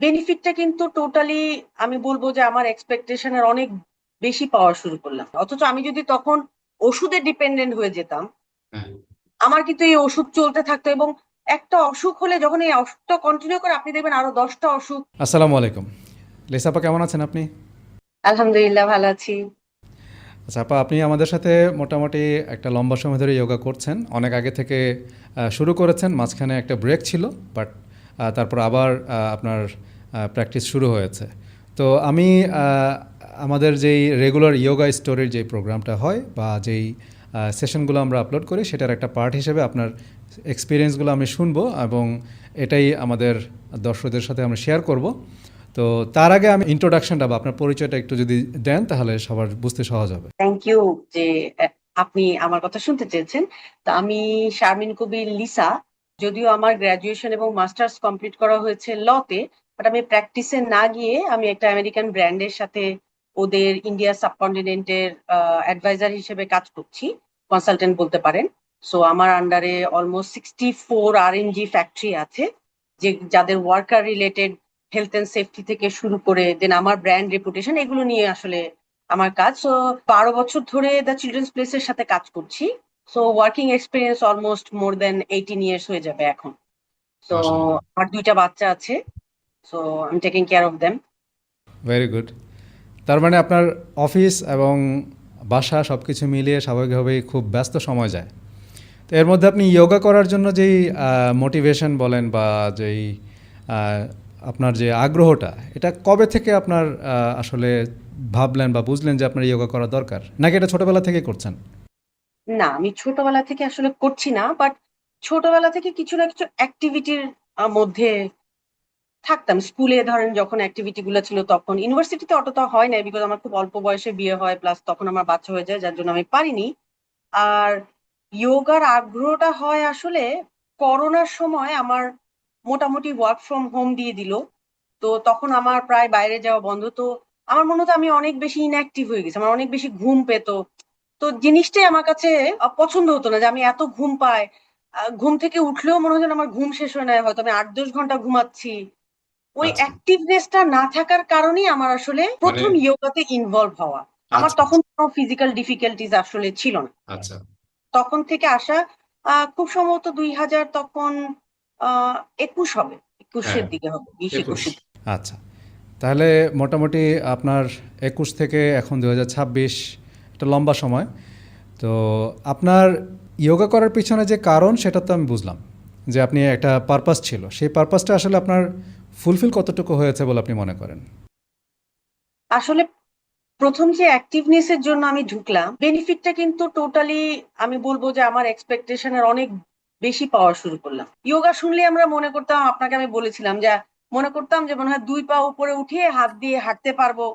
বেনিফিটটা কিন্তু টোটালি আমি বলবো যে আমার এক্সপেকটেশনের অনেক বেশি পাওয়া শুরু করলাম, অথচ আমি যদি তখন ওষুধে ডিপেন্ডেন্ট হয়ে যেতাম, হ্যাঁ। আমার কিন্তু এই ওষুধ চলতে থাকতো এবং একটা অসুখ হলে যখন এই অসুখটা কন্টিনিউ করে আপনি দেখবেন আরো 10টা অসুখ। আসসালামু আলাইকুম। লিসা আপা, কেমন আছেন আপনি? আলহামদুলিল্লাহ, ভালো আছি। আচ্ছা আপা, আপনি আমাদের সাথে মোটামুটি একটা লম্বা সময় ধরে যোগা করছেন। অনেক আগে থেকে শুরু করেছেন, মাঝখানে একটা ব্রেক ছিল, বাট তারপর আবার আপনার প্র্যাকটিস শুরু হয়েছে। তো আমি আমাদের যেই রেগুলার যোগা স্টোরির যে প্রোগ্রামটা হয় বা যেই সেশনগুলো আমরা আপলোড করি, সেটার একটা পার্ট হিসেবে আপনার এক্সপিরিয়েন্সগুলো আমি শুনবো এবং এটাই আমাদের দর্শকদের সাথে আমরা শেয়ার করব। তো তার আগে আমি ইন্ট্রোডাকশনটা বা আপনার পরিচয়টা একটু যদি দেন তাহলে সবার বুঝতে সহজ হবে। থ্যাংক ইউ যে আপনি আমার কথা শুনতে চেয়েছেন। তা আমি শারমিন কবির লিসা। যদিও আমার গ্রাজুয়েশন এবং মাস্টার্স কমপ্লিট করা হয়েছে লতে, বাট আমি প্র্যাকটিসে না গিয়ে আমি একটা আমেরিকান ব্র্যান্ডের সাথে ওদের ইন্ডিয়া সাবকন্টিনেন্টের অ্যাডভাইজার হিসেবে কাজ করছি, কনসালটেন্ট বলতে পারেন। সো আমার আন্ডারে অলমোস্ট 64 RNG ফ্যাক্টরি আছে, যে যাদের worker related health and safety থেকে শুরু করে দেন আমার ব্র্যান্ড রেপুটেশন, এগুলো নিয়ে আসলে আমার কাজ। সো 12 বছর ধরে দ্য চিলড্রেন্স প্লেসের সাথে কাজ করছি। So working experience almost more than 18 years হয়ে যাবে এখন। সো মাশাআল্লাহ। আমার 2টা বাচ্চা আছে। So I am taking care of them. Very good. তার মানে আপনার অফিস এবং বাসা সব কিছু মিলিয়ে স্বাভাবিকভাবেই খুব ব্যস্ত সময় যায়। তো এর মধ্যে আপনি যোগা করার জন্য যেই মোটিভেশন বলেন বা যেই আহ, আপনার যে আগ্রহটা, এটা কবে থেকে আপনার আসলে ভাবলেন বা বুঝলেন যে আপনার যোগা করা দরকার, নাকি এটা ছোটবেলা থেকে করছেন? না, আমি ছোটবেলা থেকে আসলে করছি না, বাট ছোটবেলা থেকে কিছু না কিছু অ্যাক্টিভিটির মধ্যে থাকতাম। স্কুলে ধরেন যখন অ্যাক্টিভিটি গুলো ছিল, তখন ইউনিভার্সিটিতে অতটা হয় নাই, বিকজ আমার খুব অল্প বয়সে বিয়ে হয়, প্লাস তখন আমার বাচ্চা হয়ে যায়, যার জন্য আমি পারিনি। আর যোগার আগ্রহটা হয় আসলে করোনার সময়। আমার মোটামুটি ওয়ার্ক ফ্রম হোম দিয়ে দিল, তো তখন আমার প্রায় বাইরে যাওয়া বন্ধ। তো আমার মনে হতো আমি অনেক বেশি ইনঅ্যাক্টিভ হয়ে গেছি, আমার অনেক বেশি ঘুম পেতো। তো জিনিসটাই আমার কাছে পছন্দ হতো না যে আমি এত ঘুম পাই। ঘুম থেকে উঠলেও মনে হতো না আমার ঘুম শেষ হয় না, হয়তো আমি 8-10 ঘন্টা ঘুমাচ্ছি। ওই আচ্ছা। অ্যাক্টিভনেসটা না থাকার কারণেই আমার আসলে মানে প্রথম যোগাতে ইনভলভ হওয়া। আমার আচ্ছা, তখন আচ্ছা, কোনো ফিজিক্যাল ডিফিকাল্টিজ আসলে ছিল না। আচ্ছা। তখন থেকে আসা। খুব সম্ভবত 2000 তখন আহ 21 হবে, হ্যাঁ, 21-এর দিকে হবে, 21। 20-21। আচ্ছা, তাহলে মোটামুটি আপনার 21 থেকে এখন 2026, একটা লম্বা সময়। তো আপনার যোগা করার পিছনে যে কারণ সেটা তো আমি বুঝলাম, যে আপনি একটা পারপাস ছিল, সেই পারপাসটা আসলে আপনার ফুলফিল কতটুকু হয়েছে বলে আপনি মনে করেন? আসলে প্রথম যে অ্যাক্টিভনেস এর জন্য আমি ঢুকলাম, বেনিফিটটা কিন্তু টোটালি আমি বলবো যে আমার এক্সপেকটেশনের অনেক বেশি পাওয়া শুরু করলাম। যোগা শুনলে আমরা মনে করতাম, আপনাকে আমি বলেছিলাম যে মনে করতাম যে মনে হয় 2 পা উপরে উঠিয়ে হাত দিয়ে হাঁটতে পারবো,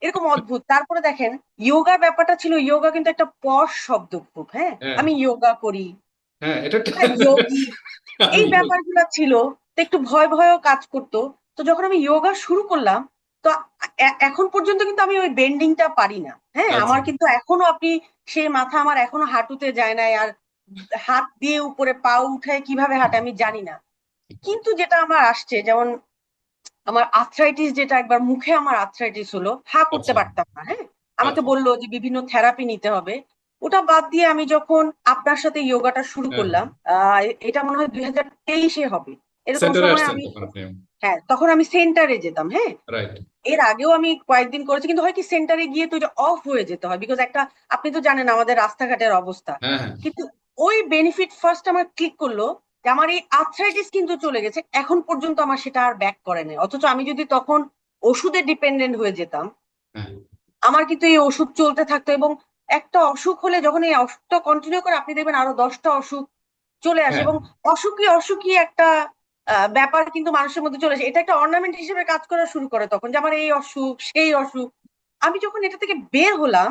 এরকম অদ্ভুত। তারপরে দেখেন যোগার ব্যাপারটা ছিল, যোগা কিন্তু একটা পশ শব্দ খুব। হ্যাঁ, হ্যাঁ, আমি যোগা করি, হ্যাঁ, এটা হ্যাঁ যোগী, এই আমিও। ব্যাপারগুলো ছিল। তো একটু ভয় ভয়ও কাজ করতো। তো যখন আমি যোগা শুরু করলাম, তো এখন পর্যন্ত কিন্তু আমি ওই বেন্ডিংটা পারি না। হ্যাঁ, আচ্ছা, আমার কিন্তু এখনো আপনি সেই মাথা আমার এখনো হাঁটুতে যায় না। আর হাত দিয়ে উপরে পা উঠায় কিভাবে হাঁটে আমি জানি না। কিন্তু যেটা আমার আসছে, যেমন আমার আর্থ্রাইটিস, যেটা একবার মুখে আমার আর্থ্রাইটিস হলো, হা করতে আচ্ছা, পারতাম না। হ্যাঁ, আমাকে আচ্ছা। বললো যে বিভিন্ন থেরাপি নিতে হবে। ওটা বাদ দিয়ে আমি যখন আপনার সাথে যোগাটা শুরু হ্যাঁ, হ্যাঁ। করলাম, এটা মনে হয় 2023-এ হবে, এরকম সেন্টারে সময় আসছেন আমি। তখন আপনি? হ্যাঁ, তখন আমি সেন্টারে যেতাম। হ্যাঁ, রাইট। এর আগেও আমি কয়েকদিন করেছি, কিন্তু হয় কি সেন্টারে গিয়ে তো এটা অফ হয়ে যেতে হয়, বিকজ একটা, আপনি তো জানেন আমাদের রাস্তাঘাটের অবস্থা। হ্যাঁ, হ্যাঁ। কিন্তু ওই বেনিফিট ফার্স্ট আমার ক্লিক করলো যে আমার এই আর্থ্রাইটিস কিন্তু চলে গেছে, এখন পর্যন্ত আমার সেটা আর ব্যাক করে নাই। অথচ আমি যদি তখন ওষুধে ডিপেন্ডেন্ট হয়ে যেতাম, হ্যাঁ, আমার কিন্তু এই ওষুধ চলতে থাকতো এবং একটা অসুখ হলে যখন এই অসুখটা কন্টিনিউ করে আপনি দেখবেন আরো 10টা অসুখ চলে আসে, হ্যাঁ। এবং অসুখই অসুখই একটা ব্যাপার কিন্তু মানুষের মধ্যে চলে আসে। এটা একটা অর্নামেন্ট হিসেবে কাজ করা শুরু করে তখন, যে আমার এই অসুখ সেই অসুখ। আমি যখন এটা থেকে বের হলাম,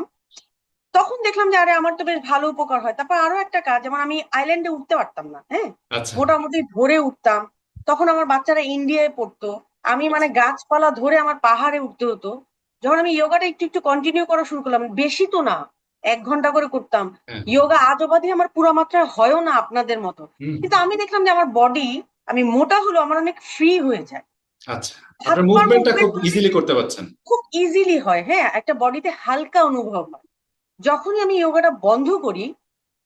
তখন দেখলাম যে আরে আমার তো বেশ ভালো উপকার হয়। তারপর আরো একটা কাজ, যেমন আমি আইল্যান্ডে উঠতে পারতাম না। হ্যাঁ, আচ্ছা, মোটামুটি ভোরে উঠতাম, তখন আমার বাচ্চারা ইন্ডিয়ায় পড়তো, আমি মানে আচ্ছা। গাছপালা ধরে আমার পাহাড়ে উঠতে হতো। যখন আমি যোগাটা একটু একটু কন্টিনিউ করা শুরু করলাম, বেশি তো না, 1 ঘন্টা করে করতাম হ্যাঁ। যোগা। আজ অবাধি আমার পুরো মাত্রায় হয়ও না আপনাদের মতো, হুম। কিন্তু আমি দেখলাম যে আমার বডি, আমি মোটা হলো আমার অনেক ফ্রি হয়ে যায়। আচ্ছা, হাত আপনার পার মুভমেন্টটা খুব মুভমেন্ট ইজিলি করতে পারছেন। খুব ইজিলি হয়, হ্যাঁ, একটা বডিতে হালকা অনুভব হয়। যখনই আমি যোগাটা বন্ধ করি,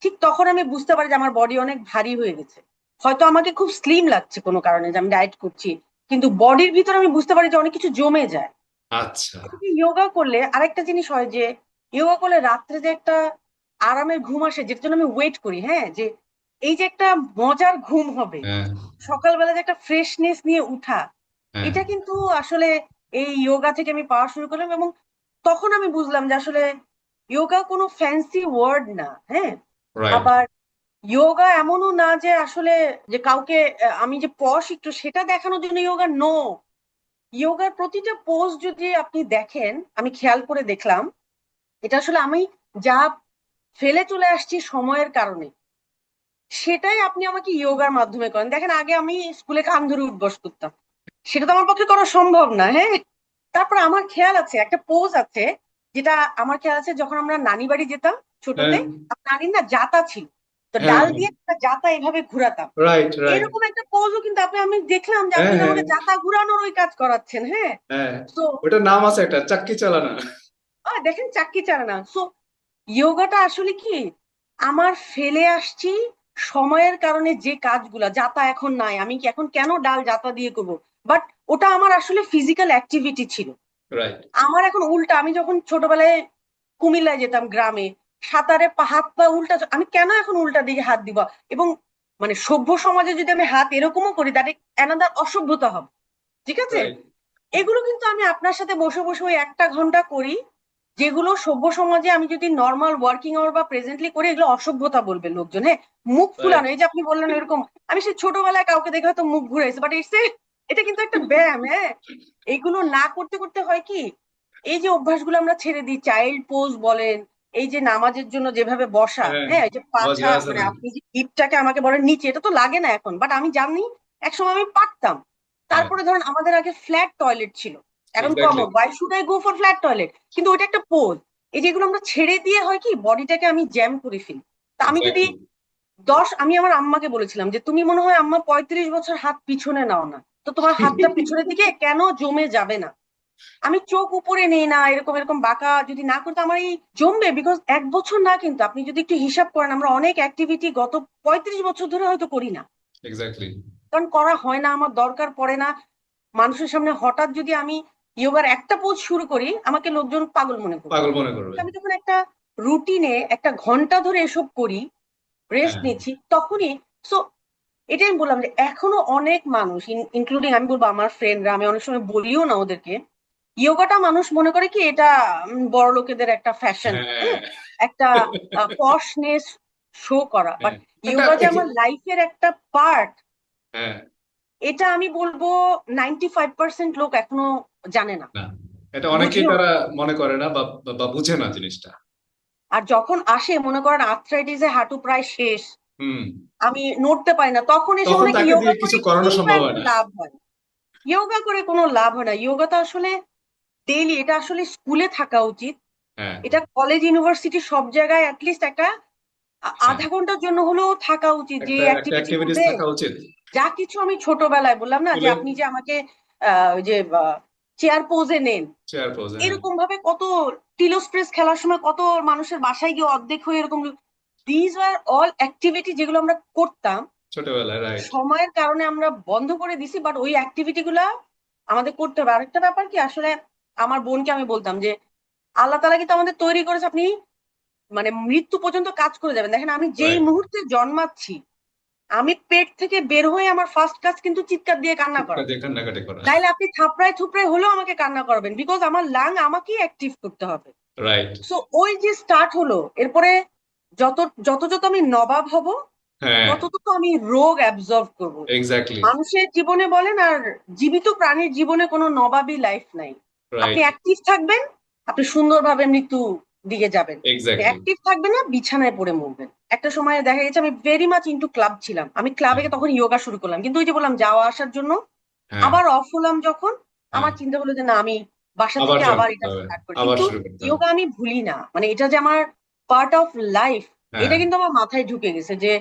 ঠিক তখন আমি বুঝতে পারি যে আমার বডি অনেক ভারী হয়ে গেছে। হয়তো আমাকে খুব স্লিম লাগছে কোনো কারণে, যে আমি ডায়েট করছি, কিন্তু বডির ভিতরে আমি বুঝতে পারি যে অনেক কিছু জমে যায়। আচ্ছা। যোগা করলে আরেকটা জিনিস হয় যে, যোগা করলে রাত্রে যে একটা আরামের ঘুম আসে, যেটার জন্য আমি ওয়েট করি, হ্যাঁ, যে এই যে একটা মজার ঘুম হবে, হ্যাঁ, সকালবেলা যে একটা ফ্রেশনেস নিয়ে উঠা, হ্যাঁ, এটা কিন্তু আসলে এই যোগা থেকে আমি পাওয়া শুরু করলাম। এবং তখন আমি বুঝলাম যে আসলে যোগা কোনো ফ্যান্সি ওয়ার্ড না, হ্যাঁ। রাইট। আবার যোগা এমনও না যে আসলে যে কাউকে আমি যে পশ একটু সেটা দেখানোর জন্য যোগা, নো। যোগার প্রতিটা পোজ যদি আপনি দেখেন, আমি খেয়াল করে দেখলাম, এটা আসলে আমি যা ফেলে চলে আসছি সময়ের কারণে, সেটাই আপনি আমাকে যোগার মাধ্যমে করেন। দেখেন, আগে আমি স্কুলে কান ধরে উঠবস করতাম, সেটা তো আমার পক্ষে করা সম্ভব না, হ্যাঁ। তারপর আমার খেয়াল আছে একটা পোজ আছে, যেটা আমার খেয়াল আছে যখন আমরা নানি বাড়ি যেতাম হ্যাঁ, ছোটতে, আর নানির না জাতা ছিল, তো হ্যাঁ, ডাল দিয়ে একটা জাতা এইভাবে ঘুরাতাম। Right, right. এরকম একটা পোজও কিন্তু আমি দেখলাম যে হ্যাঁ, আপনি তো হ্যাঁ, আমাকে জাতা ঘুরানোর ওই কাজ করাচ্ছেন, হ্যাঁ। হ্যাঁ, তো ওটার নাম আছে একটা, চাক্কি চালানো। দেখেন, চাক্কি চালানা। সো যোগাটা আসলে কি, আমার ফেলে আসছি সময়ের কারণে যে কাজগুলা, যাতা এখন নাই, আমি কি এখন কেন ডাল যাতা দিয়ে করবো, বাট ওটা আমার আসলে ফিজিক্যাল অ্যাক্টিভিটি ছিল। রাইট। আমার এখন উল্টা, আমি যখন ছোটবেলায় কুমিল্লায় যেতাম গ্রামে, সাঁতারে হাত পা উল্টা, আমি কেন এখন উল্টা দিকে হাত দিব? এবং মানে সভ্য সমাজে যদি আমি হাত এরকমও করি, তাহলে অ্যানাদার অসভ্যতা হবে, ঠিক আছে। রাইট। এগুলো কিন্তু আমি আপনার সাথে বসে বসে ওই একটা ঘন্টা করি, যেগুলো সভ্য সমাজে আমি যদি নর্মাল ওয়ার্কিং আওয়ার বা প্রেজেন্টলি করি, এগুলো অসভ্যতা বলবে লোকজন, হ্যাঁ। মুখ রাইট। ফুলানো, এই যে আপনি বললেন এরকম, আমি সে ছোটবেলায় কাউকে দেখে হয়তো মুখ ঘুরাইছে, বাট এটা কিন্তু একটা ব্যায়াম, হ্যাঁ। এইগুলো না করতে করতে হয় কি, এই যে অভ্যাসগুলো আমরা ছেড়ে দিই, চাইল্ড পোজ বলেন, এই যে নামাজের জন্য যেভাবে বসা, হ্যাঁ, হ্যাঁ, এই যে পাছা, মানে বজ্রাসন। আপনি যে হিপটাকে আমাকে বলেন নিচে, এটা তো লাগে না এখন, বাট আমি জানি একসময় আমি পারতাম। হ্যাঁ, তারপরে ধরেন আমাদের আগে ফ্ল্যাট টয়লেট ছিল, এখন exactly. Common, why should I go for flat toilet, কিন্তু ওইটা একটা পোজ। এই যেগুলো আমরা ছেড়ে দিয়ে হয় কি, বডিটাকে আমি জ্যাম করে ফেলি। তা আমি যদি এক্স্যাক্টলি। আমি আমার আম্মাকে বলেছিলাম যে তুমি মনে হয় আম্মা 35 বছর হাত পিছনে নাও না, তো তোমার হাতটা পিছনের দিকে কেন জমে যাবে না? আমি চোখ উপরে নেই না, এরকম এরকম বাঁকা যদি না করতে আমার এই জমবে, বিকজ 1 বছর না, কিন্তু আপনি যদি একটু হিসাব করেন, আমরা অনেক অ্যাক্টিভিটি গত 35 বছর ধরে হয়তো করি না, এক্স্যাক্টলি। কারণ করা হয় না, আমার দরকার পড়ে না। মানুষের সামনে হঠাৎ যদি আমি যোগার একটা পোজ শুরু করি, আমাকে লোকজন পাগল মনে করবে। পাগল মনে করবে। আমি যখন একটা রুটিনে একটা ঘন্টা ধরে এসব করি, রেস্ট হ্যাঁ, নিচ্ছি, তখনই। সো এটাই আমি বললাম যে এখনো অনেক মানুষ, ইনক্লুডিং আমি বলবো আমার ফ্রেন্ডরা, আমি অনেক সময় বলিও না ওদেরকে, যোগাটা মানুষ মনে করে কি এটা বড় লোকেদের একটা ফ্যাশন, হ্যাঁ, হ্যাঁ, একটা পশনেস শো করা, বাট হ্যাঁ, একটা যোগা যে আমার লাইফের একটা পার্ট, হ্যাঁ, এটা আমি বলবো 95% লোক এখনো জানে না, না, এটা অনেকেই বুঝেও তারা না। মনে করে না বা বা বুঝে না জিনিসটা। আর যখন আসে মনে করেন আর্থ্রাইটিসে হাঁটু প্রায় শেষ, হুম। আমি নড়তে পারি না, তখন এসে তখন মনে কি তাকে যোগা দিয়ে করে কিছু কি করানো বা সম্ভব একটা হয় না। লাভ হয়? যোগা করে কোনো লাভ হয় না। যোগা তো আসলে ডেইলি, এটা আসলে স্কুলে থাকা উচিত, হ্যাঁ, এটা কলেজ ইউনিভার্সিটি সব জায়গায় অ্যাটলিস্ট একটা হ্যাঁ, আধা ঘন্টার জন্য হলেও থাকা উচিত, যে একটা একটা অ্যাক্টিভিটি অ্যাক্টিভিটিস করবে। থাকা উচিত যা কিছু আমি ছোটবেলায় বললাম না, যে স্কুলে। আপনি যে আমাকে ওই যে চেয়ার পোজে নেন, চেয়ার পোজ, হ্যাঁ। এরকম ভাবে কত টিলোস্প্রেস খেলার সময় কত মানুষের বাসায় গিয়ে অর্ধেক হয়ে এরকম, দিজ আর অল অ্যাক্টিভিটি যেগুলো আমরা করতাম, ছোটবেলায়, রাইট। সময়ের কারণে আমরা বন্ধ করে দিছি, বাট ওই অ্যাক্টিভিটি গুলা আমাদের করতে হবে। আরেকটা ব্যাপার কি, আসলে আমার বোনকে আমি বলতাম যে আল্লাহ তাআলা কিন্তু আমাদের তৈরি করেছে, আপনি মানে মৃত্যু পর্যন্ত কাজ করে যাবেন। দেখেন, আমি যেই রাইট। মুহূর্তে জন্মাচ্ছি, আমি পেট থেকে বের হয়ে আমার ফার্স্ট কাজ কিন্তু চিৎকার দিয়ে কান্না করা, চিৎকার দিয়ে কান্নাকাটি করা। নাইলে আপনি থাপড়ায় থুপড়ায় হলেও আমাকে কান্না করবেন, বিকজ আমার লাং আমাকেই অ্যাক্টিভ করতে হবে। রাইট। সো ওই যে স্টার্ট হলো, এরপরে যত যত যত আমি নবাব হব, হ্যাঁ, তত তত আমি রোগ অ্যাবজর্ব করব। এক্স্যাক্টলি। মানুষের জীবনে বলেন আর জীবিত প্রাণীর জীবনে কোনো নবাবী লাইফ নাই। আপনি রাইট। অ্যাক্টিভ থাকবেন, আপনি সুন্দরভাবে মৃত্যু দিকে যাবেন। এক্স্যাক্টলি। অ্যাক্টিভ থাকবেন না, বিছানায় পড়ে মরবেন। একটা সময় দেখা গেছে আমি ভেরি মাচ ইনটু ক্লাব ছিলাম, আমি ক্লাবে তখন যোগা শুরু করলাম, কিন্তু ওই যে বললাম যাওয়া আসার জন্য হ্যাঁ, আবার অফ হলাম যখন, হ্যাঁ, আমার চিন্তা হলো যে না, আমি বাসা আবার থেকে জয়েন আবার করতে এটা হবে। স্টার্ট করি। আবার কিন্তু শুরু করতে হবে। যোগা আমি ভুলি না, মানে এটা যে আমার পার্ট অফ লাইফ, এটা হ্যাঁ, কিন্তু আমার মাথায় ঢুকে গেছে যে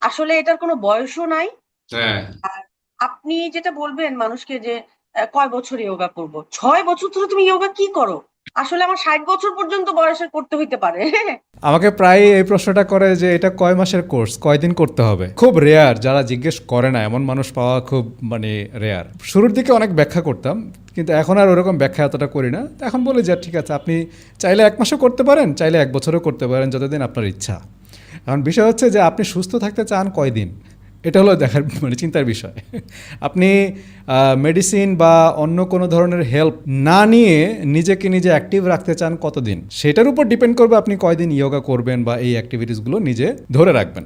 আসলে এটার কোনো বয়সও নাই। হ্যাঁ, আর আপনি যেটা বলবেন মানুষকে যে কয় বছর যোগা করব? 6 বছর ধরে তুমি যোগা কি করো? আসলে আমার 60 বছর পর্যন্ত বয়সে করতে হইতে পারে। আমাকে প্রায় এই প্রশ্নটা করে যে এটা কয় মাসের কোর্স, কয়দিন করতে হবে। খুব রেয়ার যারা জিজ্ঞেস করে না, এমন মানুষ পাওয়া খুব মানে রেয়ার। শুরুর দিকে অনেক ব্যাখ্যা করতাম, কিন্তু এখন আর ওরকম ব্যাখ্যা এতটা করি না। এখন বলি যে ঠিক আছে, আপনি চাইলে 1 মাসও করতে পারেন, চাইলে 1 বছরও করতে পারেন, যতদিন আপনার ইচ্ছা। এখন বিষয় হচ্ছে যে আপনি সুস্থ থাকতে চান কয়দিন, এটা হলো দেখার মানে চিন্তার বিষয়। আপনি মেডিসিন বা অন্য কোনো ধরনের হেল্প না নিয়ে নিজেকে নিজে অ্যাক্টিভ রাখতে চান কতদিন, সেটার উপর ডিপেন্ড করবে আপনি কয়দিন ইয়োগা করবেন বা এই অ্যাক্টিভিটিসগুলো নিজে ধরে রাখবেন।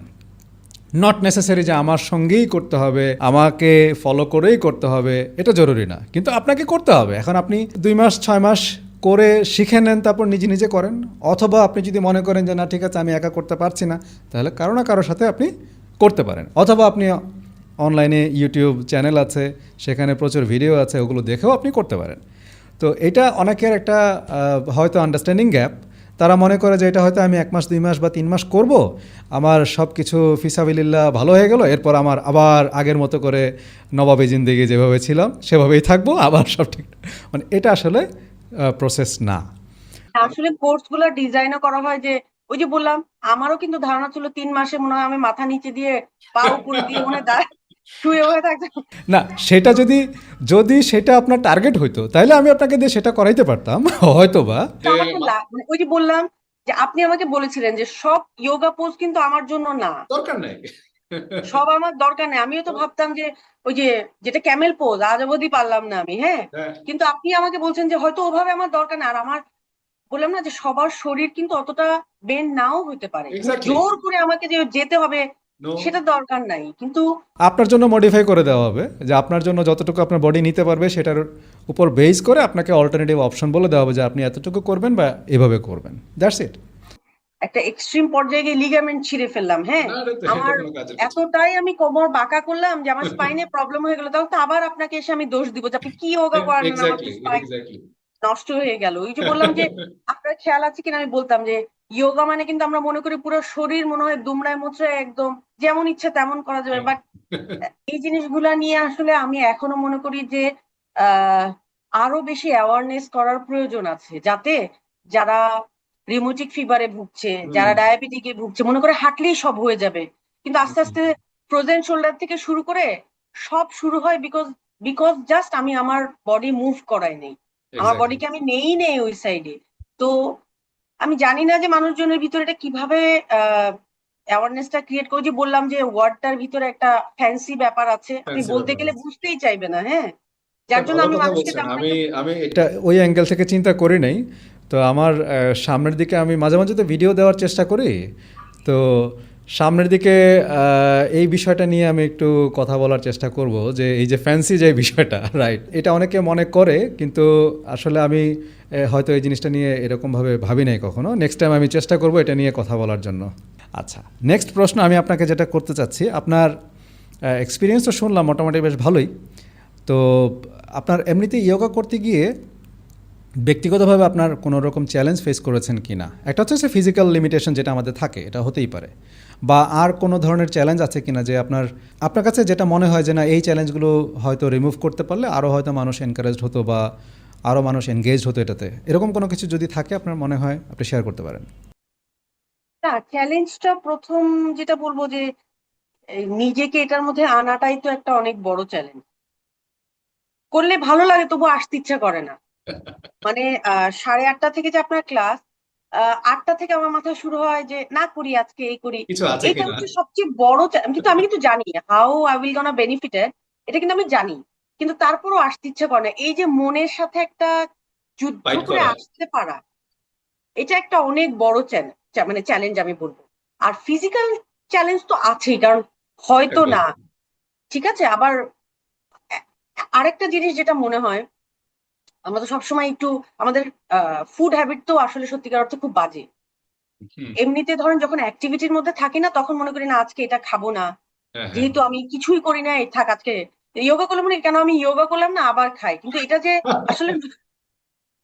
নট নেসেসারি যে আমার সঙ্গেই করতে হবে, আমাকে ফলো করেই করতে হবে, এটা জরুরি না, কিন্তু আপনাকে করতে হবে। এখন আপনি 2 মাস 6 মাস করে শিখে নেন, তারপর নিজে নিজে করেন। অথবা আপনি যদি মনে করেন যে না ঠিক আছে আমি একা করতে পারছি না, তাহলে কারো না কারোর সাথে আপনি করতে পারেন। অথবা আপনি অনলাইনে ইউটিউব চ্যানেল আছে, সেখানে প্রচুর ভিডিও আছে, ওগুলো দেখেও আপনি করতে পারেন। তো এটা অনেকের একটা হয়তো আন্ডারস্ট্যান্ডিং গ্যাপ। তারা মনে করে যে এটা হয়তো আমি 1 মাস 2 মাস বা 3 মাস করব, আমার সব কিছু ফিসাবিলিল্লাহ ভালো হয়ে গেল, এরপর আমার আবার আগের মতো করে নবাবী জিন্দেগি যেভাবে ছিলাম সেভাবেই থাকবো, আবার সব ঠিক। মানে এটা আসলে প্রসেস না। আসলে কোর্স গুলো ডিজাইনও করা হয় যে, ওই যে বললাম, আমারও কিন্তু ধারণা ছিল 3 মাসে মনে হয় আমি মাথা নিচে দিয়ে পা উপরে দিয়ে মনে হয় শুয়ে হয়ে থাকতে। না, সেটা যদি যদি সেটা আপনার টার্গেট হইতো, তাহলে আমি আপনাকে দিয়ে সেটা করাইতে পারতাম হয়তো বা। তো আমার তো মানে ওই যে বললাম যে আপনি আমাকে বলেছিলেন যে সব যোগা পোজ কিন্তু আমার জন্য না, দরকার নাই। সব আমার দরকার নেই। আমিও তো ভাবতাম যে ওই যে যেটা ক্যামেল পোজ আজ অবধি পারলাম না আমি, হ্যাঁ। হ্যাঁ, কিন্তু আপনি আমাকে বলছেন যে হয়তো ওভাবে আমার দরকার নেই। আর আমার বললাম না যে সবার শরীর কিন্তু অতটা বেন্ড নাও হতে পারে, এক্স্যাক্টলি। জোর করে আমাকে যে যেতে হবে নো। সেটা দরকার নাই। কিন্তু আপনার জন্য মডিফাই করে দেওয়া হবে, যে আপনার জন্য যতটুকু আপনার বডি নিতে পারবে সেটার উপর বেস করে আপনাকে অল্টারনেটিভ অপশন বলে দেওয়া হবে যে আপনি এতটুকু করবেন বা এভাবে করবেন, দ্যাটস ইট। একটা এক্সট্রিম পর্যায়ে গিয়ে লিগামেন্ট ছিঁড়ে ফেললাম, হ্যাঁ, না, এটা আমার কোনো কাজের কিছু না। এতটাই আমি কোমর বাঁকা করলাম যে আমার স্পাইনে প্রবলেম হয়ে গেল, তখন তো আবার আপনাকে এসে আমি দোষ দিব যে আপনি কি যোগা করেন না, আমার তো এক্স্যাক্টলি, স্পাইন এক্স্যাক্টলি। নষ্ট হয়ে গেল। ওই যে বললাম যে আপনার খেয়াল আছে কিনা আমি বলতাম যে যোগা মানে কিন্তু আমরা মনে করি পুরো শরীর মনে হয় দুমড়ায় মুচড়ায় একদম যেমন ইচ্ছা তেমন করা যাবে, বাট এই জিনিসগুলা নিয়ে আসলে আমি এখনো মনে করি যে আহ আরো বেশি অ্যাওয়ারনেস করার প্রয়োজন আছে, যাতে যারা রিউমেটিক ফিভারে ভুগছে, যারা ডায়াবেটিকে ভুগছে, মনে করে হাঁটলেই সব হয়ে যাবে, কিন্তু আস্তে আস্তে ফ্রোজেন শোল্ডার থেকে শুরু করে সব শুরু হয় বিকজ বিকজ জাস্ট আমি আমার বডি মুভ করাই নেই, আমার এক্স্যাক্টলি। বডিকে আমি নেই ওই সাইডে। তো আমি জানি না যে মানুষজনের ভিতরে এটা কিভাবে অ্যাওয়ারনেসটা ক্রিয়েট করে। যে বললাম যে ওয়ার্ডটার ভিতরে একটা ফ্যান্সি ব্যাপার আছে, আপনি ফ্যান্সি বলতে ব্যাপার গেলে আছে। বুঝতেই চাইবে না, হ্যাঁ, এটা যার জন্য ভালো আমি কথা মানুষকে বলছেন। তেমন আমি একটা আমি এটা ওই অ্যাঙ্গেল থেকে চিন্তা করি নাই। তো আমার সামনের দিকে আমি মাঝে মাঝে তো ভিডিও দেওয়ার চেষ্টা করি, তো সামনের দিকে এই বিষয়টা নিয়ে আমি একটু কথা বলার চেষ্টা করব, যে এই যে ফ্যান্সি যে বিষয়টা, রাইট, এটা অনেকে মনে করে, কিন্তু আসলে আমি হয়তো এই জিনিসটা নিয়ে এরকমভাবে ভাবি নাই কখনো। নেক্সট টাইম আমি চেষ্টা করব এটা নিয়ে কথা বলার জন্য। আচ্ছা, নেক্সট প্রশ্ন আমি আপনাকে যেটা করতে চাচ্ছি, আপনার এক্সপিরিয়েন্স তো শুনলাম মোটামুটি বেশ ভালোই। তো আপনার এমনিতে ইয়োগা করতে গিয়ে ব্যক্তিগতভাবে আপনার কোনো রকম চ্যালেঞ্জ ফেস করেছেন কি না? একটা হচ্ছে সে ফিজিক্যাল লিমিটেশন যেটা আমাদের থাকে, এটা হতেই পারে, বা আর কোনো ধরনের চ্যালেঞ্জ আছে কিনা যে আপনার কাছে যেটা মনে হয় যে না এই চ্যালেঞ্জগুলো হয়তো রিমুভ করতে পারলে আরও হয়তো মানুষ এনকারেজড হতো বা আরও মানুষ এনগেজড হতো এটাতে, এরকম কোনো কিছু যদি থাকে আপনার মনে হয় আপনি শেয়ার করতে পারেন। না, চ্যালেঞ্জটা প্রথম যেটা বলবো যে এই নিজেকে এটার মধ্যে আনাটাই তো একটা অনেক বড় চ্যালেঞ্জ। করলে ভালো লাগে তবু আসতে ইচ্ছা করে না। মানে 8:30 থেকে যে আপনার ক্লাস, 8টা থেকে আমার মাথায় শুরু হয় যে না করি আজকে এই করি। কিছু আছে এইটা কিনা। হচ্ছে সবচেয়ে বড় কিন্তু আমি কিন্তু জানি how I will gonna benefited, এটা কিন্তু আমি জানি, কিন্তু তারপরও আসতে ইচ্ছা করে না। এই যে মনের সাথে একটা যুদ্ধ ফাইট করে করা। আসতে পারা, এটা একটা অনেক বড় চ্যালেঞ্জ, মানে চ্যালেঞ্জ আমি বলবো। আর ফিজিক্যাল চ্যালেঞ্জ তো আছেই, কারণ হয়তো একদম। না, ঠিক আছে। আবার আরেকটা জিনিস যেটা মনে হয়, আমরা তো সবসময় একটু আমাদের ফুড হ্যাবিট তো আসলে সত্যিকার অর্থে খুব বাজে। হুম। এমনিতে ধরেন যখন অ্যাক্টিভিটির মধ্যে থাকি না, তখন মনে করি না আজকে এটা খাবো না, হ্যাঁ, হ্যাঁ। যেহেতু আমি কিছুই করি না, এই থাক আজকে যোগা করলাম, মানে কেন আমি যোগা করলাম না আবার খাই। কিন্তু এটা যে আসলে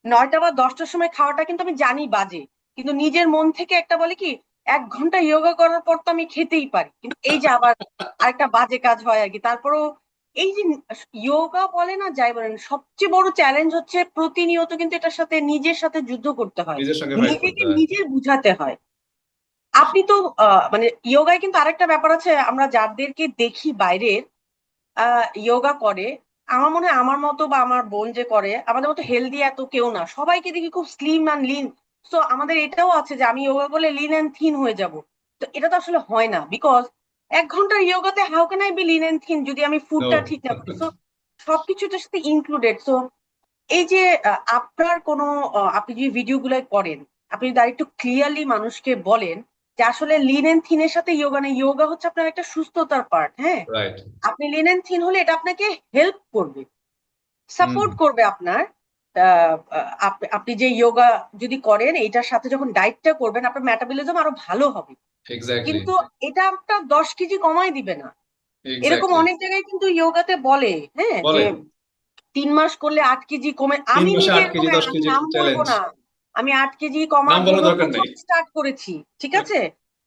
9টা বা 10টার সময় খাওয়াটা কিন্তু আমি জানি বাজে, কিন্তু নিজের মন থেকে একটা বলে কি 1 ঘন্টা যোগা করার পর তো আমি খেতেই পারি, কিন্তু এই যে আবার আরেকটা বাজে কাজ হয় আর কি। তারপরও এই যে যোগা বলে না যাই বলেন, সবচেয়ে বড় চ্যালেঞ্জ হচ্ছে প্রতিনিয়ত কিন্তু এটার সাথে নিজের সাথে যুদ্ধ করতে হয়, নিজের সঙ্গে ফাইট করতে নিজেকে হয়। নিজের বুঝাতে হয়। আপনি তো মানে যোগায় কিন্তু আরেকটা ব্যাপার আছে, আমরা যাদেরকে দেখি বাইরের যোগা করে, আমার মনে হয় আমার মতো বা আমার বোন যে করে আমাদের মতো হেলদি এত কেউ না, সবাইকে দেখি খুব স্লিম অ্যান্ড লিন। তো আমাদের এটাও আছে যে আমি যোগা করলে লিন অ্যান্ড থিন হয়ে যাব। তো এটা তো আসলে হয় না, বিকজ 1 ঘন্টার যোগাতে how can I be lean and thin যদি আমি ফুডটা নো। ঠিক না করি? তো সবকিছুটার সাথে ইনক্লুডেড। সো এই যে আপনার কোনো আপনি যে ভিডিও গুলো করেন, আপনি যদি আরেকটু ক্লিয়ারলি মানুষকে বলেন যে আসলে লিন এন্ড থিনের সাথে যোগা নেই, যোগা হচ্ছে আপনার একটা সুস্থতার পার্ট। হ্যাঁ, রাইট। আপনি লিন এন্ড থিন হলে এটা আপনাকে হেল্প করবে, হুম। সাপোর্ট করবে আপনার। আপনি যে যোগা যদি করেন এটার সাথে যখন ডায়েটটা করবেন আপনার মেটাবলিজম আরো ভালো হবে, এক্স্যাক্টলি। কিন্তু এটা আপনার 10 কেজি কমাই দিবে না। এরকম এক্স্যাক্টলি। অনেক জায়গায় কিন্তু যোগাতে বলে, হ্যাঁ, যে বলে 3 মাস করলে 8 কেজি কমে। 3 আমি মাসে নিজে 8 এরকম, কেজি 10 আমি কেজি নাম বলবো চ্যালেঞ্জ। না, আমি 8 কেজি নাম কমার বলার জন্য দরকার প্রথম নেই। স্টার্ট করেছি, ঠিক আছে?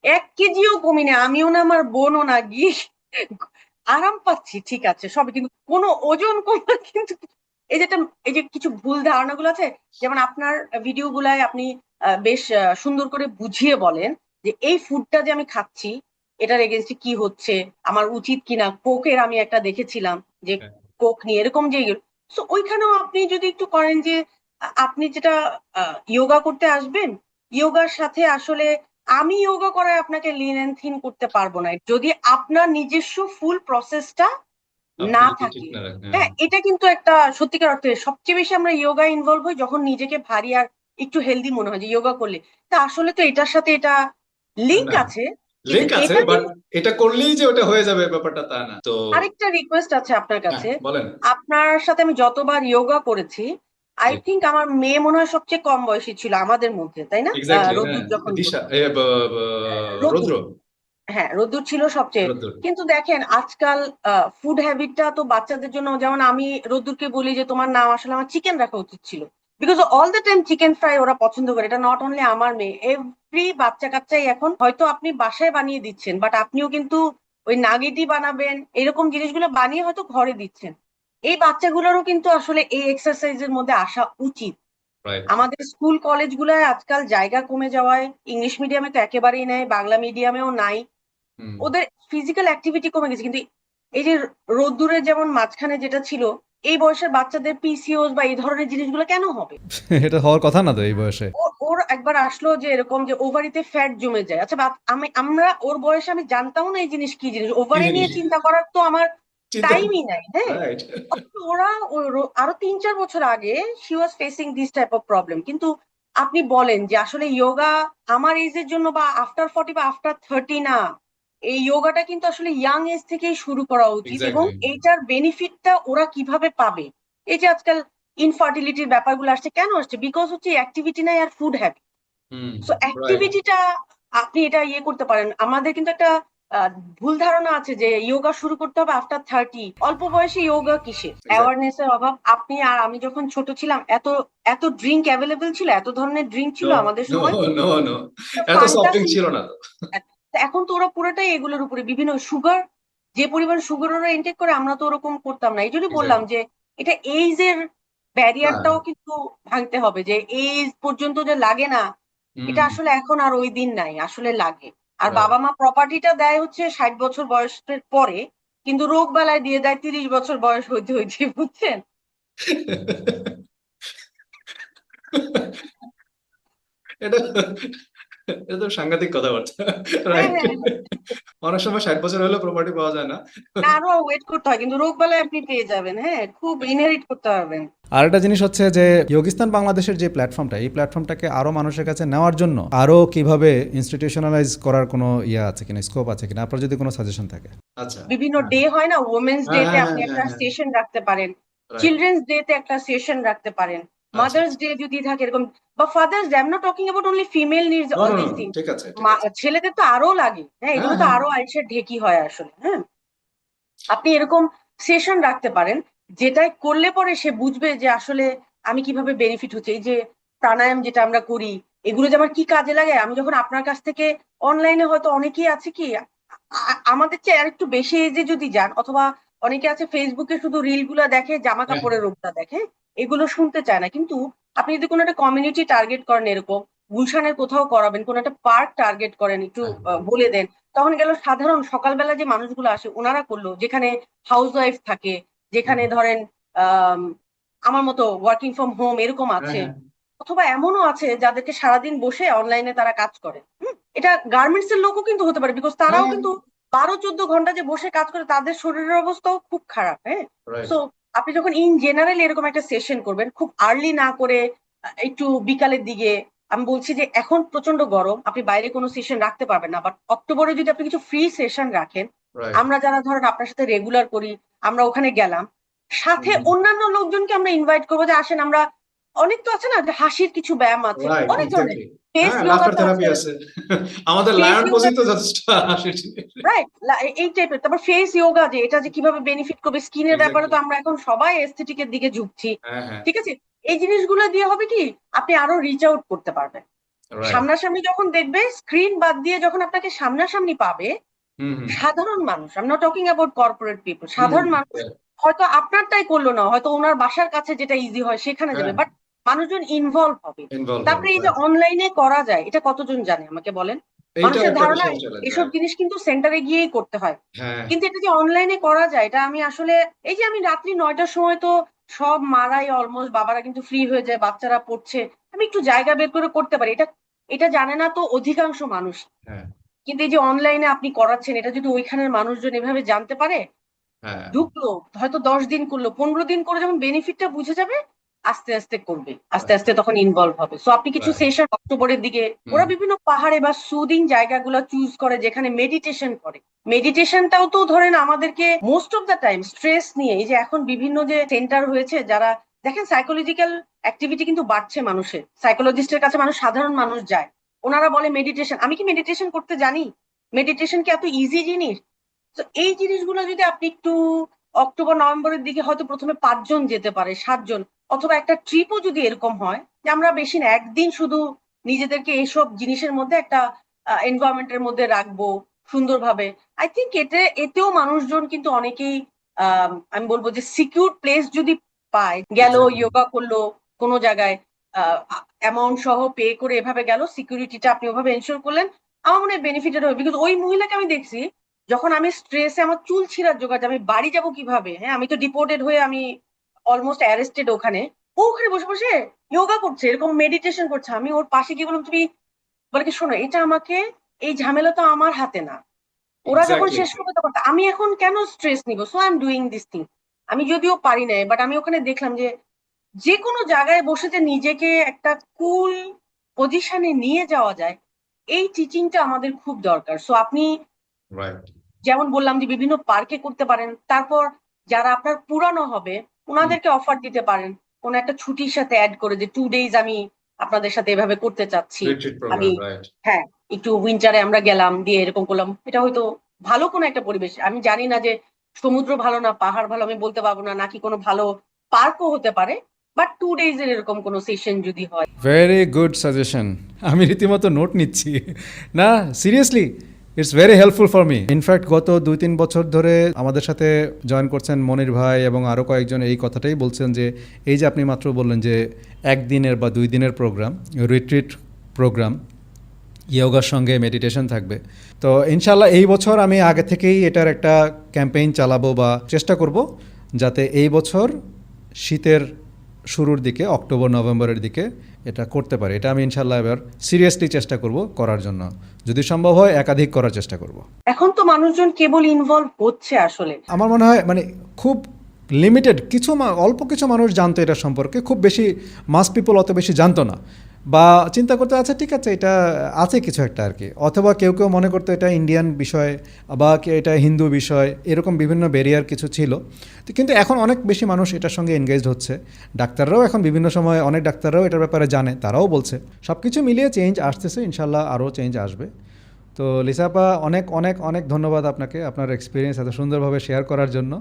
1 কেজিও কমিনি, আমিও না আমার বোনও না, গিয়ে আরাম পাচ্ছি, ঠিক আছে সব, কিন্তু কোনো ওজন কমার কিন্তু এই যেটা, এই যে কিছু ভুল ধারণাগুলো আছে, যেমন আপনার ভিডিও গুলায় আপনি বেশ সুন্দর করে বুঝিয়ে বলেন যে এই ফুডটা যে আমি খাচ্ছি এটার এগেনস্টে কি হচ্ছে, আমার উচিত কিনা। কোকের আমি একটা দেখেছিলাম যে হ্যাঁ। কোক নিয়ে এরকম যে, সো ওইখানেও আপনি যদি একটু করেন যে আপনি যেটা যোগা করতে আসবেন, যোগার সাথে আসলে আমি যোগা করায় আপনাকে লিন এন্ড থিন করতে পারবো না যদি আপনার নিজস্ব ফুল প্রসেসটা আপনি না যদি ঠিক থাকে। না রাখেন, হ্যাঁ। হ্যাঁ, এটা কিন্তু একটা সত্যিকার অর্থে সবচেয়ে বেশি আমরা যোগা ইনভলভ হই যখন নিজেকে ভারী আর একটু হেলদি মনে হয় যে যোগা করলে। তা আসলে তো এটার সাথে এটা লিংক না, আছে, কিন্তু লিঙ্ক আছে, এটা যে বাট এটা করলেই যে ওটা হয়ে যাবে ব্যাপারটা তা না তো। আরেকটা রিকোয়েস্ট আছে আপনার হ্যাঁ, কাছে। বলেন। আপনার সাথে আমি যতবার যোগা করেছি, আই জি। থিংক আমার মেয়ে মনে হয় সবচেয়ে কম বয়সী ছিল আমাদের মধ্যে, তাই না? এক্স্যাক্টলি, হ্যাঁ। রোদ্দুর যখন দিশা করতো, রৌদ্র। রোদ্দুর, হ্যাঁ রোদ্দুর ছিল সবচেয়ে। রৌদ্র। কিন্তু দেখেন আজকাল ফুড হ্যাবিটটা তো বাচ্চাদের জন্য, যেমন আমি রোদ্দুরকে বলি যে তোমার নাম আসলে আমার চিকেন রাখা উচিত ছিল, because all the time chicken fry ওরা পছন্দ করে। এটা নট অনলি আমার মেয়ে, এভরি বাচ্চা কাচ্চাই এখন, হয়তো আপনি বাসায় বানিয়ে দিচ্ছেন বাট আপনিও কিন্তু ওই নাগেটি বানাবেন, এরকম জিনিসগুলো বানিয়ে হয়তো ঘরে দিচ্ছেন। এই বাচ্চাগুলোরও কিন্তু আসলে এই এক্সারসাইজের মধ্যে আসা উচিত। রাইট। আমাদের স্কুল কলেজগুলোয় আজকাল জায়গা কমে যাওয়ায় ইংলিশ মিডিয়ামে তো একেবারেই নাই, বাংলা মিডিয়ামেও নাই, হুম। ওদের ফিজিক্যাল অ্যাক্টিভিটি কমে গেছে। কিন্তু এই যে রোদ্দুরের যেমন মাঝখানে যেটা ছিল, এই বয়সের বাচ্চাদের পিসিওস বা এই ধরনের জিনিসগুলো কেন হবে? এটা হওয়ার কথা না তো এই বয়সে। ওর একবার আসলো যে এরকম যে ওভারিতে ফ্যাট জমে যায়। আচ্ছা, আমরা ওর বয়সে আমি জানতাম না এই জিনিস কি জিনিস, কি ওভারি নিয়ে জিনিস? চিন্তা করার তো আমার চিন্তা। টাইমই নাই। হ্যাঁ, রাইট। ওরা আরো 3-4 বছর আগে she was facing this type of problem. কিন্তু আপনি বলেন যে আসলে যোগা আমার এজের জন্য বা আফটার 40 বা আফটার 30 না, এই যোগাটা কিন্তু আসলে ইয়াং এজ থেকেই শুরু করা উচিত। এবং এক্স্যাক্টলি। এইটার বেনিফিটটা ওরা কিভাবে পাবে? এই যে আজকাল ইনফার্টিলিটির ব্যাপারগুলো আসছে, কেন আসছে? বিকজ হচ্ছে অ্যাক্টিভিটি নাই আর ফুড হ্যাবিট। হুম। So right. অ্যাক্টিভিটিটা আপনি এটা ইয়ে করতে পারেন। আমাদের কিন্তু একটা ভুল ধারণা আছে যে যোগা শুরু করতে হবে আফটার 30। অল্প বয়সে যোগা কিসের? এক্স্যাক্টলি। অ্যাওয়ারনেস এর অভাব। আপনি আর আমি যখন ছোট ছিলাম এত এত ড্রিঙ্ক অ্যাভেলেবল ছিল, এত ধরনের ড্রিঙ্ক ছিল নো, আমাদের নো, সময়। No, no. এত সফট ফান্টা ড্রিঙ্ক ছিল। ছিল না তো। এখন তো ওরা পুরোটাই এগুলোর উপরে, বিভিন্ন সুগার, যে পরিমাণ সুগার ওরা ইনটেক করে আমরা তো ওরকম করতাম না। এই জন্য বললাম এক্স্যাক্টলি। যে এটা এইজ এর হ্যাঁ। ব্যারিয়ারটাও কিন্তু ভাঙতে হবে, যে এইজ পর্যন্ত যে লাগে না, এটা হুম। আসলে এখন আর ওই দিন নাই, আসলে লাগে। আর রাইট। বাবা মা প্রপার্টিটা দেয় হচ্ছে 60 বছর বয়সের পরে, কিন্তু রোগ বালায় দিয়ে দেয় 30 বছর বয়স হইতে হইতে, বুঝছেন? এটা এটা তো সাংঘাতিক কথাবার্তা। হ্যাঁ, রাইট। হ্যাঁ, অনেক সময় 60 বছর হলেও প্রপার্টি পাওয়া যায় না। না, আরো ওয়েট করতে হয়, কিন্তু রোগ বালায় আপনি পেয়ে যাবেন। হ্যাঁ, খুব ইনহেরিট করতে পারবেন। আর একটা জিনিস হচ্ছে যে যোগিস্তান বাংলাদেশের যে প্ল্যাটফর্মটা, এই প্ল্যাটফর্মটাকে আরো মানুষের কাছে নেওয়ার জন্য আরো কিভাবে ইনস্টিটিউশনালাইজ করার কোনো ইয়ে আছে কিনা, স্কোপ আছে কিনা, আপনার যদি কোনো সাজেশন থাকে। আচ্ছা। বিভিন্ন হ্যাঁ, ডে হয় না, ওমেন্স ডে হ্যাঁ, তে হ্যাঁ, আপনি হ্যাঁ, একটা হ্যাঁ। সেশন রাখতে পারেন, রাইট। চিলড্রেন্স ডে তে একটা সেশন রাখতে পারেন, আচ্ছা। মাদার্স ডে যদি থাকে এরকম, বা Father's Day. I am not talking about only female needs no, all no, this no, thing. ঠিক আছে, ঠিক আছে। ছেলেদের তো আরো লাগে, হ্যাঁ, হ্যাঁ, এগুলো তো হ্যাঁ। আরো আইসের ঢেকি হয় আসলে। হ্যাঁ, আপনি এরকম সেশন রাখতে পারেন, যেটাই করলে পরে সে বুঝবে যে আসলে আমি কিভাবে বেনিফিট হচ্ছে। এই যে প্রাণায়াম যেটা আমরা করি, এগুলো যে আমার কি কাজে লাগে। আমি যখন আপনার কাছ থেকে, অনলাইনে হয়তো অনেকেই আছে কি আমাদের চেয়ে আর একটু বেশি এজে যদি যান, অথবা অনেকে আছে ফেসবুকে শুধু রিল গুলা দেখে, জামা হ্যাঁ কাপড়ের রূপটা দেখে, এগুলো শুনতে চায় না। কিন্তু আপনি যদি কোনো একটা কমিউনিটি টার্গেট করেন, এরকম গুলশানের কোথাও করাবেন, কোনো একটা পার্ক টার্গেট করেন, একটু হ্যাঁ বলে দেন, তখন গেল সাধারণ সকালবেলা যে মানুষগুলো আসে ওনারা করলো, যেখানে হাউস ওয়াইফ থাকে, যেখানে হুম, ধরেন আহ আমার মতো ওয়ার্কিং ফ্রম হোম এরকম হ্যাঁ আছে, হ্যাঁ অথবা এমনও আছে যাদেরকে সারাদিন বসে অনলাইনে তারা কাজ করে। এটা গার্মেন্টস এর লোকও কিন্তু হতে পারে, বিকজ তারাও হ্যাঁ কিন্তু 12-14 ঘন্টা যে বসে কাজ করে, তাদের শরীরের অবস্থাও খুব খারাপ। হ্যাঁ, রাইট সো আপনি যখন ইন জেনারেল এরকম একটা সেশন করবেন, খুব আর্লি না করে একটু বিকালের দিকে, আমি বলছি যে এখন প্রচন্ড গরম, আপনি বাইরে কোনো সেশন রাখতে পারবেন না, বাট অক্টোবরে যদি আপনি কিছু ফ্রি সেশন রাখেন, রাইট আমরা যারা ধরেন আপনার সাথে রেগুলার করি, আমরা ওখানে গেলাম, সাথে অন্যান্য লোকজনকে আমরা ইনভাইট করবো যে আসেন আমরা, অনেক তো আছে না যে হাসির কিছু ব্যায়াম আছে, রাইট অনেক ধরনের, এক্স্যাক্টলি ফেস হ্যাঁ যোগা লাফটার তো থেরাপি আছে, আছে আমাদের ফেস লায়ন যোগা, পর্যন্ত যথেষ্ট হাসির জিনিস রাইট, এই টাইপের। তারপর ফেস যোগা, যে এটা যে কিভাবে বেনিফিট করবে স্কিনের ব্যাপারে, এক্স্যাক্টলি তো আমরা এখন সবাই এস্থেটিকের দিকে ঝুঁকছি। হ্যাঁ হ্যাঁ ঠিক আছে, এই জিনিসগুলো দিয়ে হবে কি, আপনি আরো রিচ আউট করতে পারবেন। রাইট সামনাসামনি যখন দেখবে, স্ক্রিন বাদ দিয়ে যখন আপনাকে সামনাসামনি পাবে, হুম হুম সাধারণ মানুষ, I am not talking about corporate people, হুম হুম সাধারণ মানুষ হয়তো আপনারটাই করলো না, হয়তো ওনার বাসার কাছে যেটা ইজি হয় সেখানে হ্যাঁ যাবে, বাট মানুষজন ইনভলভ হবে। ইনভলভ হবে তারপরে এই যে রাইট অনলাইনে করা যায়, এটা কতজন জানে আমাকে বলেন? এইটাও মানুষের একটা ধারণা বিশাল চ্যালেঞ্জ এসব রাইট জিনিস কিন্তু সেন্টারে গিয়েই করতে হয়, হ্যাঁ কিন্তু এটা যে অনলাইনে করা যায়, এটা আমি আসলে, এই যে আমি রাত্রি 9টার সময় তো সব মারাই অলমোস্ট, বাবারা কিন্তু ফ্রি হয়ে যায়, বাচ্চারা পড়ছে, আমি একটু জায়গা বের করে করতে পারি, এটা এটা জানে না তো অধিকাংশ মানুষ। হ্যাঁ কিন্তু এই যে অনলাইনে আপনি করাচ্ছেন, এটা যদি ওইখানের মানুষজন এভাবে জানতে পারে, হ্যাঁ ঢুকলো, হয়তো 10 দিন করলো, 15 দিন করে, যখন বেনিফিটটা বুঝে যাবে, আস্তে আস্তে করবে, আস্তে রাইট আস্তে তখন ইনভলভ হবে। সো আপনি কিছু রাইট সেশন অক্টোবরের দিকে, হুম ওরা বিভিন্ন পাহাড়ে বা সুদিং জায়গাগুলো চুজ করে যেখানে মেডিটেশন করে। মেডিটেশনটাও তো ধরেন আমাদেরকে most of the time stress নিয়ে, এই যে এখন বিভিন্ন যে সেন্টার হয়েছে, যারা দেখেন সাইকোলজিক্যাল অ্যাক্টিভিটি কিন্তু বাড়ছে মানুষের, সাইকোলজিস্টের কাছে মানুষ, সাধারণ মানুষ যায়, ওনারা বলে মেডিটেশন, আমি কি মেডিটেশন করতে জানি? মেডিটেশন কি এত ইজি জিনিস? তো এই জিনিসগুলো যদি আপনি একটু অক্টোবর নভেম্বরের দিকে, হয়তো প্রথমে 5 জন যেতে পারে, 7 জন, অথবা একটা ট্রিপও যদি এরকম হয় যে আমরা বেশি না, একদিন শুধু নিজেদেরকে এইসব জিনিসের মধ্যে একটা এনভায়রনমেন্টের মধ্যে রাখবো সুন্দরভাবে, আই থিঙ্ক এতেও মানুষজন কিন্তু অনেকেই, আমি বলবো যে সিকিউর প্লেস যদি পায়, গেল এক্স্যাক্টলি যোগা করলো কোনো জায়গায়, অ্যামাউন্ট সহ পে করে এভাবে গেল, সিকিউরিটিটা আপনি ওভাবে এনশিওর করলেন, আমার মনে হয় বেনিফিটেড হবে। বিকজ ওই মহিলাকে আমি দেখছি, যখন আমি স্ট্রেসে আমার চুল ছিঁড়ার জোগাড়, আমি বাড়ি যাব কিভাবে, হ্যাঁ আমি তো ডিপোর্টেড হয়ে, আমি অলমোস্ট অ্যারেস্টেড ওখানে, ও ওখানে বসে বসে যোগা করছে, এরকম মেডিটেশন করছে, আমি ওর পাশে গিয়ে বললাম, তুমি, বলে কি, শোনো, এটা আমাকে, এই ঝামেলা তো আমার হাতে না, ওরা যখন এক্স্যাক্টলি শেষ করবে তখন আমি এখন কেন স্ট্রেস নিব, so I am doing this thing. আমি যদিও পারি না, বাট আমি ওখানে দেখলাম যে যে কোনো জায়গায় বসে যে নিজেকে একটা কুল পজিশনে নিয়ে যাওয়া যায়, এই টিচিংটা আমাদের খুব দরকার। সো আপনি রাইট যেমন বললাম যে বিভিন্ন পার্কে করতে পারেন, তারপর যারা আপনার পুরানো হবে হুম ওনাদেরকে অফার দিতে পারেন কোনো একটা ছুটির সাথে অ্যাড করে, যে 2 days আমি আপনাদের সাথে এভাবে করতে চাচ্ছি, রিট্রিট আমি, প্রোগ্রাম রাইট হ্যাঁ, একটু উইন্টারে আমরা গেলাম, দিয়ে এরকম করলাম, এটা হয়তো ভালো কোনো একটা পরিবেশ। আমি জানি না যে সমুদ্র ভালো না পাহাড় ভালো, আমি বলতে পারবো না, নাকি কোনো ভালো পার্কও হতে পারে, বাট 2 days এর এরকম কোনো সেশন যদি হয়। Very good suggestion. আমি রীতিমতো নোট নিচ্ছি। না, seriously it's very helpful for me. In fact গত 2-3 বছর ধরে আমাদের সাথে জয়েন করছেন মনির ভাই এবং আরও কয়েকজন এই কথাটাই বলছেন যে এই যে আপনি মাত্র বললেন যে 1 দিনের বা 2 দিনের প্রোগ্রাম, রিট্রিট প্রোগ্রাম, ইয়োগার সঙ্গে মেডিটেশন থাকবে। তো ইনশাল্লাহ এই বছর আমি আগে থেকেই এটার একটা ক্যাম্পেইন চালাবো বা চেষ্টা করব, যাতে এই বছর শীতের শুরুর দিকে, অক্টোবর নভেম্বরের দিকে এটা করতে পারি। এটা আমি ইনশাল্লাহ এবার সিরিয়াসলি চেষ্টা করব করার জন্য, যদি সম্ভব হয় একাধিক করার চেষ্টা করব। এখন তো মানুষজন কেবল ইনভলভ হচ্ছে আসলে। আমার মনে হয় মানে খুব লিমিটেড কিছু অল্প কিছু মানুষ জানতো এটা সম্পর্কে, খুব বেশি মাস পিপল অত বেশি জানতো না, বা চিন্তা করতে আচ্ছা ঠিক আছে এটা আছে কিছু একটা আর কি, অথবা কেউ কেউ মনে করতো এটা ইন্ডিয়ান বিষয় বা এটা হিন্দু বিষয়, এরকম বিভিন্ন ব্যারিয়ার কিছু ছিল। তো কিন্তু এখন অনেক বেশি মানুষ এটার সঙ্গে এনগেজড হচ্ছে, ডাক্তাররাও এখন বিভিন্ন সময়, অনেক ডাক্তাররাও এটার ব্যাপারে জানে, তারাও বলছে, সব কিছু মিলিয়ে চেঞ্জ আসতেছে, ইনশাল্লাহ আরও চেঞ্জ আসবে। তো লিসাপা, অনেক অনেক অনেক ধন্যবাদ আপনাকে, আপনার এক্সপিরিয়েন্স এত সুন্দরভাবে শেয়ার করার জন্য।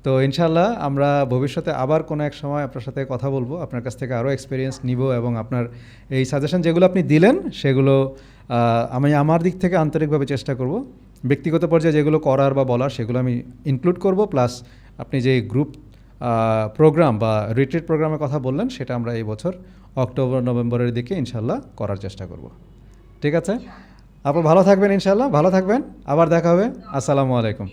তো ইনশাল্লাহ আমরা ভবিষ্যতে আবার কোনো এক সময় আপনার সাথে কথা বলবো, আপনার কাছ থেকে আরও এক্সপিরিয়েন্স নিব, এবং আপনার এই সাজেশন যেগুলো আপনি দিলেন সেগুলো আমি আমার দিক থেকে আন্তরিকভাবে চেষ্টা করব, ব্যক্তিগত পর্যায়ে যেগুলো করার বা বলার সেগুলো আমি ইনক্লুড করব, প্লাস আপনি যে গ্রুপ প্রোগ্রাম বা রিট্রিট প্রোগ্রামের কথা বললেন সেটা আমরা এই বছর অক্টোবর নভেম্বরের দিকে ইনশাল্লাহ করার চেষ্টা করব। ঠিক আছে আপু, ভালো থাকবেন, ইনশাল্লাহ ভালো থাকবেন, আবার দেখা হবে। আসসালামু আলাইকুম।